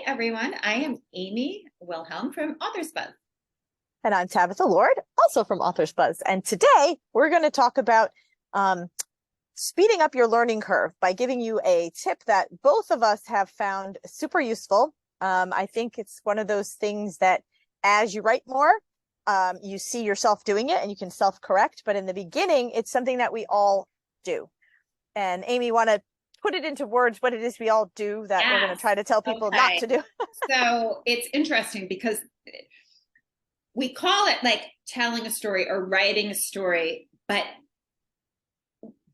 everyone. I am Amy Wilhelm from Authors Buzz. And I'm Tabitha Lord, also from Authors Buzz. And today we're going to talk about speeding up your learning curve by giving you a tip that both of us have found super useful. I think it's one of those things that as you write more, you see yourself doing it and you can self-correct. But in the beginning, it's something that we all do. And Amy, want to put it into words what it is we all do that we're going to try to tell people not to do? So it's interesting because we call it like telling a story or writing a story, but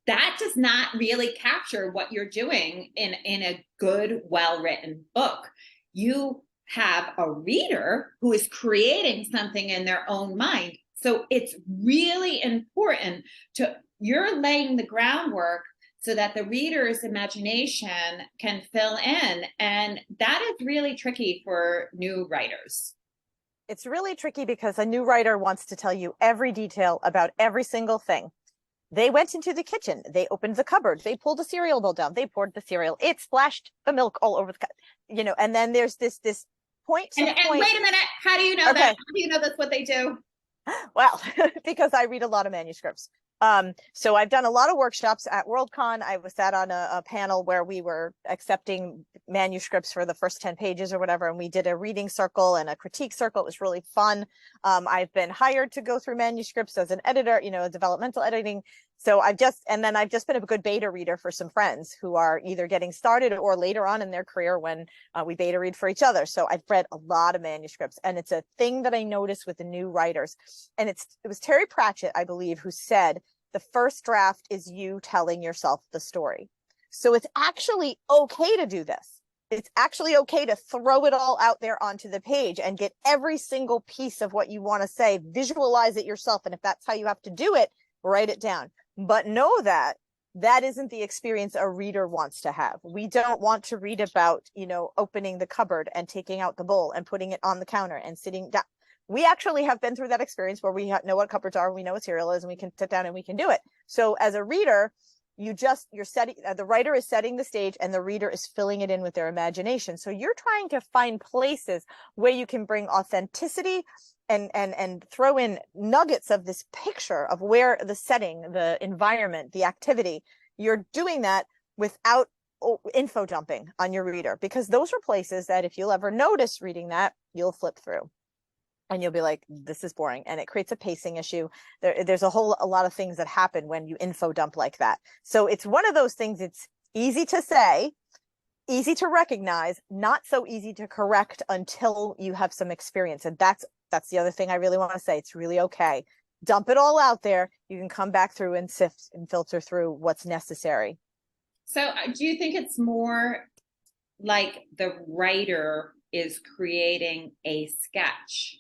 that does not really capture what you're doing in a good, well-written book. You have a reader who is creating something in their own mind. So it's really important you're laying the groundwork so that the reader's imagination can fill in. And that is really tricky for new writers. It's really tricky because a new writer wants to tell you every detail about every single thing. They went into the kitchen. They opened the cupboard. They pulled a cereal bowl down. They poured the cereal. It splashed the milk all over the, and then there's this point. And wait a minute. How do you know that? How do you know that's what they do? Well, because I read a lot of manuscripts. So I've done a lot of workshops at Worldcon. I was sat on a panel where we were accepting manuscripts for the first 10 pages or whatever. And we did a reading circle and a critique circle. It was really fun. I've been hired to go through manuscripts as an editor, developmental editing. So I've just been a good beta reader for some friends who are either getting started or later on in their career when we beta read for each other. So I've read a lot of manuscripts, and it's a thing that I notice with the new writers. And it was Terry Pratchett, I believe, who said, the first draft is you telling yourself the story. So it's actually okay to do this. It's actually okay to throw it all out there onto the page and get every single piece of what you want to say, visualize it yourself. And if that's how you have to do it, write it down. But know that isn't the experience a reader wants to have. We don't want to read about, opening the cupboard and taking out the bowl and putting it on the counter and sitting down. We actually have been through that experience where we know what cupboards are, we know what cereal is, and we can sit down and we can do it. So as a reader, you're setting, the writer is setting the stage and the reader is filling it in with their imagination. So you're trying to find places where you can bring authenticity and throw in nuggets of this picture of where the setting, the environment, the activity. You're doing that without info dumping on your reader, because those are places that if you'll ever notice reading that, you'll flip through. And you'll be like, this is boring. And it creates a pacing issue. There's a lot of things that happen when you info dump like that. So it's one of those things. It's easy to say, easy to recognize, not so easy to correct until you have some experience. And that's the other thing I really want to say. It's really okay. Dump it all out there. You can come back through and sift and filter through what's necessary. So do you think it's more like the writer is creating a sketch,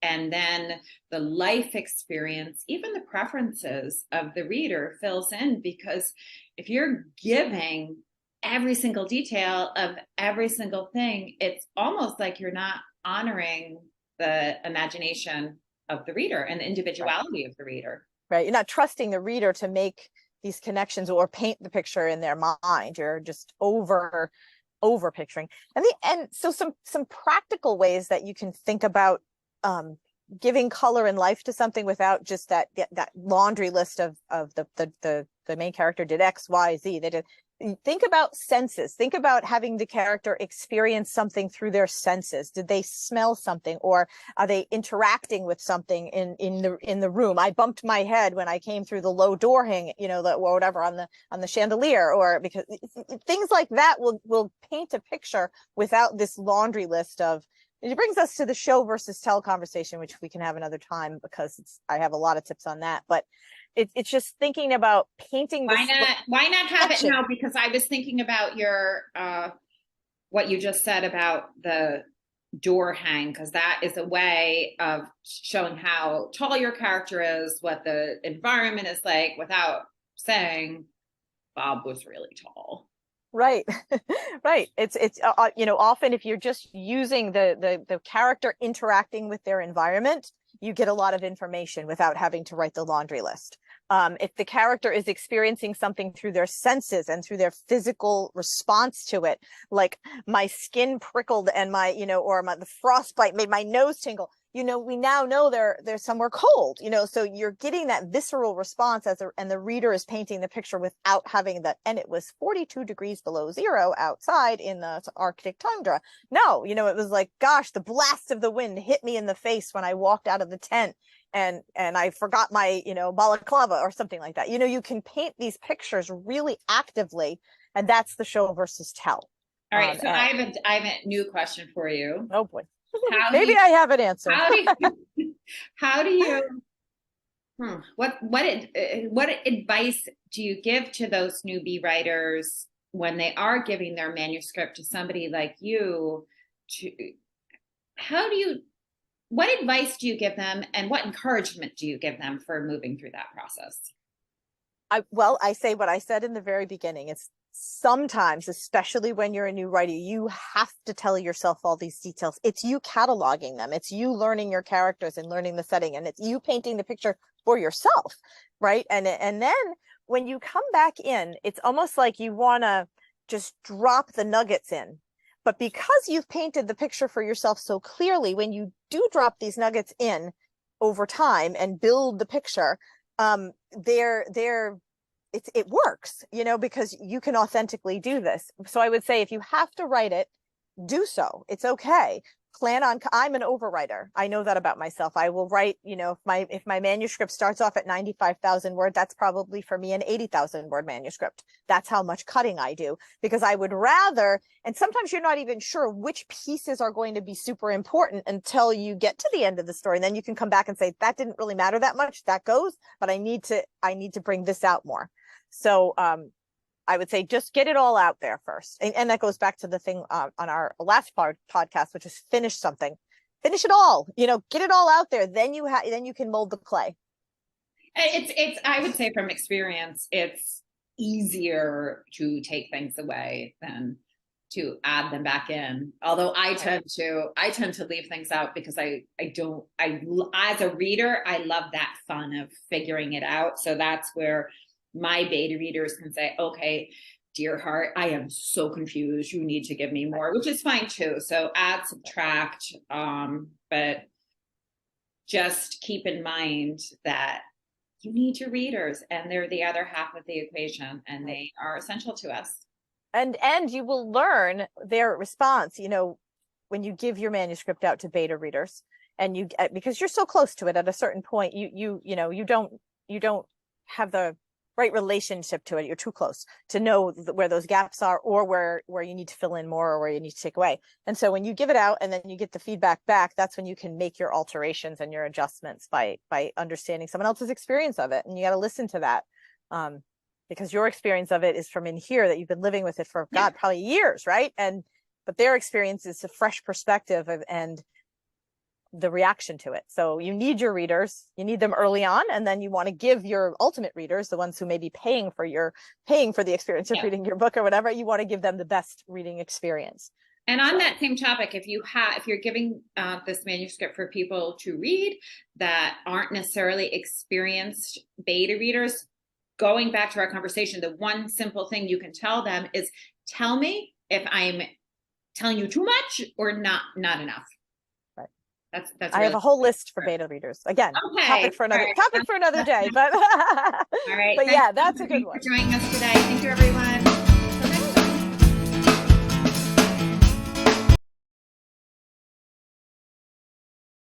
and then the life experience, even the preferences of the reader fills in? Because if you're giving every single detail of every single thing, it's almost like you're not honoring the imagination of the reader and the individuality of the reader. Right. You're not trusting the reader to make these connections or paint the picture in their mind. You're just over picturing. And so some practical ways that you can think about giving color and life to something without just that laundry list of the main character did X, Y, Z. They did. Think about senses. Think about having the character experience something through their senses. Did they smell something, or are they interacting with something in the room? I bumped my head when I came through the low door hang, or whatever on the chandelier, or because things like that will paint a picture without this laundry list of. It brings us to the show versus tell conversation, which we can have another time because I have a lot of tips on that. But it's just thinking about painting. Why not have it now? Because I was thinking about your what you just said about the door hang, because that is a way of showing how tall your character is, what the environment is like, without saying Bob was really tall. Right. Right. It's often if you're just using the character interacting with their environment, you get a lot of information without having to write the laundry list. If the character is experiencing something through their senses and through their physical response to it, like my skin prickled and the frostbite made my nose tingle, we now know they're somewhere cold, so you're getting that visceral response and the reader is painting the picture without having that. And it was 42 degrees below zero outside in the Arctic tundra. No, it was like, gosh, the blast of the wind hit me in the face when I walked out of the tent. And I forgot my, balaclava or something like that. You can paint these pictures really actively, and that's the show versus tell. All right. So I have a new question for you. Oh boy. Maybe I have an answer. What advice do you give to those newbie writers when they are giving their manuscript to somebody like you? What advice do you give them, and what encouragement do you give them for moving through that process? I say what I said in the very beginning. It's sometimes, especially when you're a new writer, you have to tell yourself all these details. It's you cataloging them. It's you learning your characters and learning the setting, and it's you painting the picture for yourself, right? And then when you come back in, it's almost like you want to just drop the nuggets in. But because you've painted the picture for yourself so clearly, when you do drop these nuggets in over time and build the picture, it works, because you can authentically do this. So I would say, if you have to write it, do so. It's okay. I'm an overwriter. I know that about myself. I will write, if my manuscript starts off at 95,000 words, that's probably for me an 80,000 word manuscript. That's how much cutting I do, because I would rather, and sometimes you're not even sure which pieces are going to be super important until you get to the end of the story. And then you can come back and say, that didn't really matter that much. That goes, but I need to bring this out more. So, I would say just get it all out there first. And that goes back to the thing on our last podcast, which is finish something. Finish it all, get it all out there. Then you can mold the clay. I would say from experience, it's easier to take things away than to add them back in. Although I tend to leave things out because as a reader, I love that fun of figuring it out. So that's where my beta readers can say, okay, dear heart, I am so confused. You need to give me more, which is fine too. So add, subtract, but just keep in mind that you need your readers, and they're the other half of the equation, and they are essential to us. And you will learn their response, when you give your manuscript out to beta readers, and because you're so close to it at a certain point, you don't have the right relationship to it. You're too close to know where those gaps are, or where you need to fill in more, or where you need to take away. And so when you give it out and then you get the feedback back, that's when you can make your alterations and your adjustments by understanding someone else's experience of it. And you got to listen to that, because your experience of it is from in here, that you've been living with it for probably years, right? But their experience is a fresh perspective and the reaction to it. So you need your readers, you need them early on, and then you want to give your ultimate readers, the ones who may be paying for the experience of reading your book or whatever, you want to give them the best reading experience. And on that same topic, if you're giving this manuscript for people to read that aren't necessarily experienced beta readers, going back to our conversation, the one simple thing you can tell them is, tell me if I'm telling you too much or not enough. That's I have a whole list for beta readers. Again, topic for another day. But all right. But yeah, that's a good one. For joining us today. Thank you, everyone.